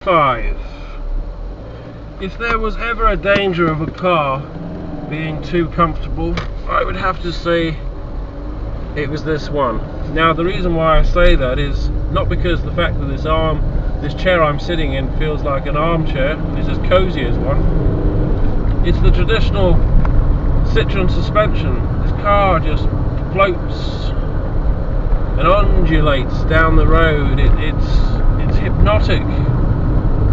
5. If there was ever a danger of a car being too comfortable, I would have to say it was this one. Now the reason why I say that is not because the fact that this chair I'm sitting in feels like an armchair, it's as cozy as one. It's the traditional Citroen suspension. This car just floats and undulates down the road. It's hypnotic.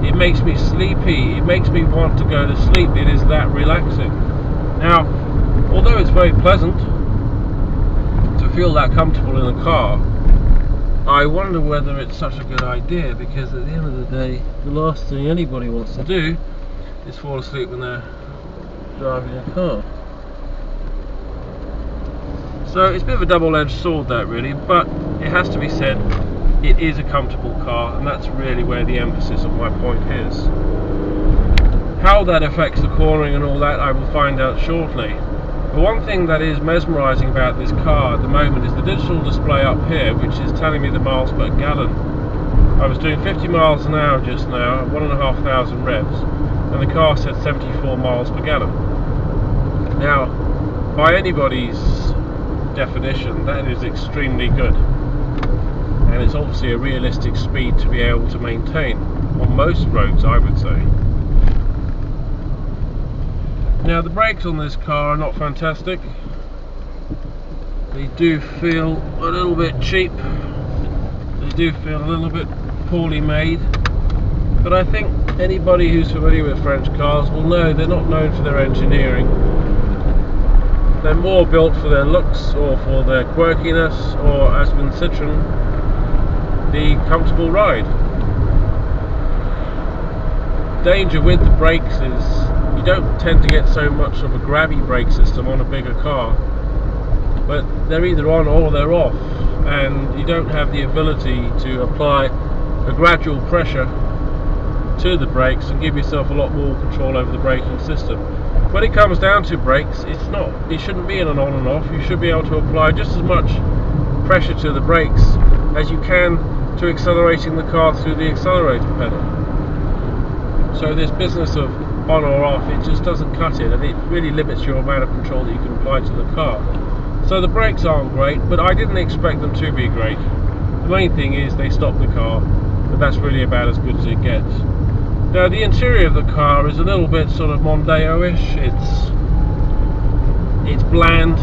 It makes me sleepy. It makes me want to go to sleep. It is that relaxing. Now, although it's very pleasant to feel that comfortable in a car, I wonder whether it's such a good idea, because at the end of the day, the last thing anybody wants to do is fall asleep when they're driving a car. So it's a bit of a double-edged sword, that really, but it has to be said, it is a comfortable car, and that's really where the emphasis of my point is. How that affects the cornering and all that, I will find out shortly. But one thing that is mesmerising about this car at the moment is the digital display up here, which is telling me the miles per gallon. I was doing 50 miles an hour just now, 1,500 revs, and the car said 74 miles per gallon. Now, by anybody's definition, that is extremely good, and it's obviously a realistic speed to be able to maintain on most roads, I would say. Now the brakes on this car are not fantastic. They do feel a little bit cheap. They do feel a little bit poorly made. But I think anybody who's familiar with French cars will know they're not known for their engineering. They're more built for their looks or for their quirkiness, or as with Citroen, the comfortable ride. Danger with the brakes is you don't tend to get so much of a grabby brake system on a bigger car, but they're either on or they're off, and you don't have the ability to apply a gradual pressure to the brakes and give yourself a lot more control over the braking system. When it comes down to brakes, it shouldn't be in an on and off. You should be able to apply just as much pressure to the brakes as you can to accelerating the car through the accelerator pedal. So this business of on or off, it just doesn't cut it, and it really limits your amount of control that you can apply to the car. So the brakes aren't great, but I didn't expect them to be great. The main thing is they stop the car, but that's really about as good as it gets. Now the interior of the car is a little bit sort of Mondeo-ish. It's bland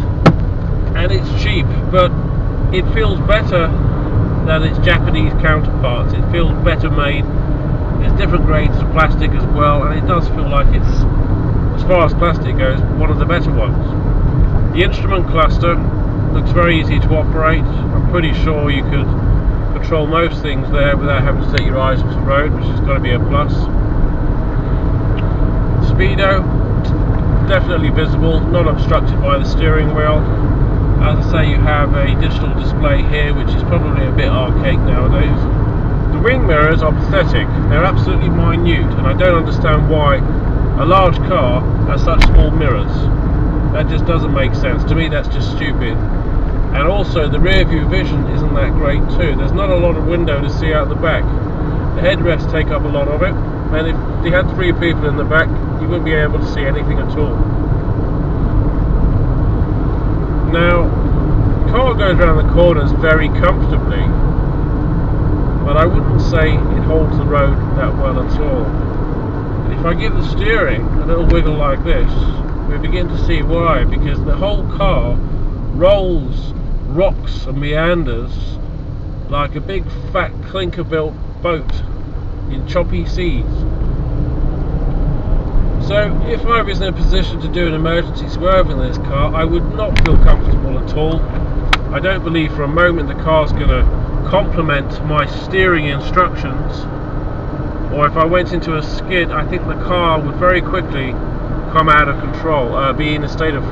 and it's cheap, but it feels better than its Japanese counterparts. It feels better made. There's different grades of plastic as well, and it does feel like it's, as far as plastic goes, one of the better ones. The instrument cluster looks very easy to operate. I'm pretty sure you could control most things there without having to take your eyes off the road, which is going to be a plus. Speedo, definitely visible, not obstructed by the steering wheel. As I say, you have a digital display here, which is probably a bit archaic nowadays. The wing mirrors are pathetic. They're absolutely minute, and I don't understand why a large car has such small mirrors. That just doesn't make sense. To me, that's just stupid. And also, the rear view vision isn't that great too. There's not a lot of window to see out the back. The headrests take up a lot of it, and if you had 3 people in the back, you wouldn't be able to see anything at all. Now, the car goes around the corners very comfortably, but I wouldn't say it holds the road that well at all. And if I give the steering a little wiggle like this, we begin to see why, because the whole car rolls, rocks and meanders like a big fat clinker built boat in choppy seas. So if I was in a position to do an emergency swerve in this car, I would not feel comfortable at all. I don't believe for a moment the car's going to complement my steering instructions, or if I went into a skid, I think the car would very quickly come out of control, be in a state of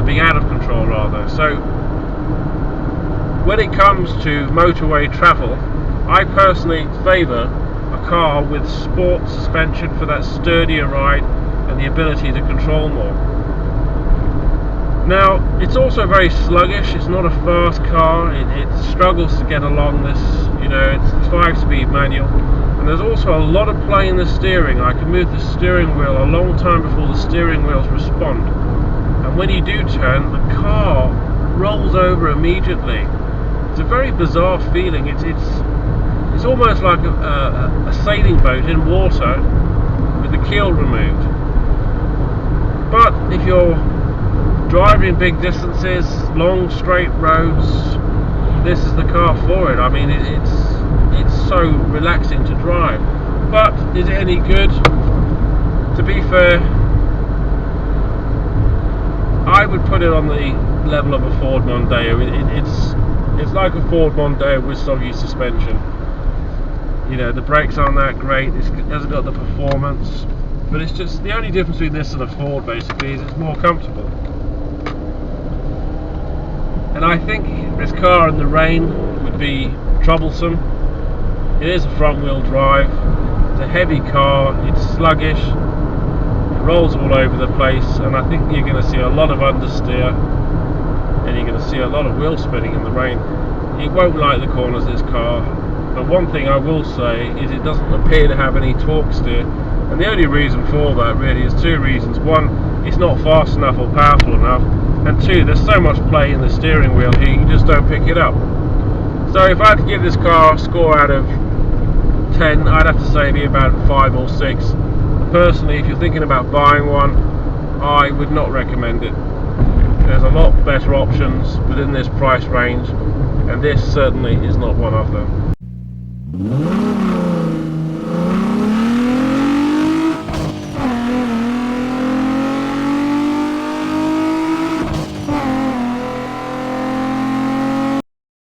being out of control rather. So when it comes to motorway travel, I personally favour a car with sport suspension for that sturdier ride and the ability to control more. Now, it's also very sluggish. It's not a fast car. It struggles to get along this, it's a 5-speed manual, and there's also a lot of play in the steering. I can move the steering wheel a long time before the steering wheels respond. And when you do turn, the car rolls over immediately. It's a very bizarre feeling. It's almost like a sailing boat in water with the keel removed. But if you're driving big distances, long straight roads, this is the car for it. I mean, it's so relaxing to drive. But is it any good? To be fair, I would put it on the level of a Ford Mondeo. It's like a Ford Mondeo with soggy suspension. You know, the brakes aren't that great. It hasn't got the performance, but it's just the only difference between this and a Ford basically is it's more comfortable. And I think this car in the rain would be troublesome. It is a front wheel drive. It's a heavy car. It's sluggish. It rolls all over the place, and I think you're going to see a lot of understeer, and you're going to see a lot of wheel spinning in the rain. It won't like the corners, this car. But one thing I will say is it doesn't appear to have any torque steer, and the only reason for that really is two reasons. One, it's not fast enough or powerful enough, and two, there's so much play in the steering wheel here, you just don't pick it up. So if I had to give this car a score out of 10, I'd have to say it'd be about 5 or 6. Personally, if you're thinking about buying one, I would not recommend it. There's a lot better options within this price range, and this certainly is not one of them.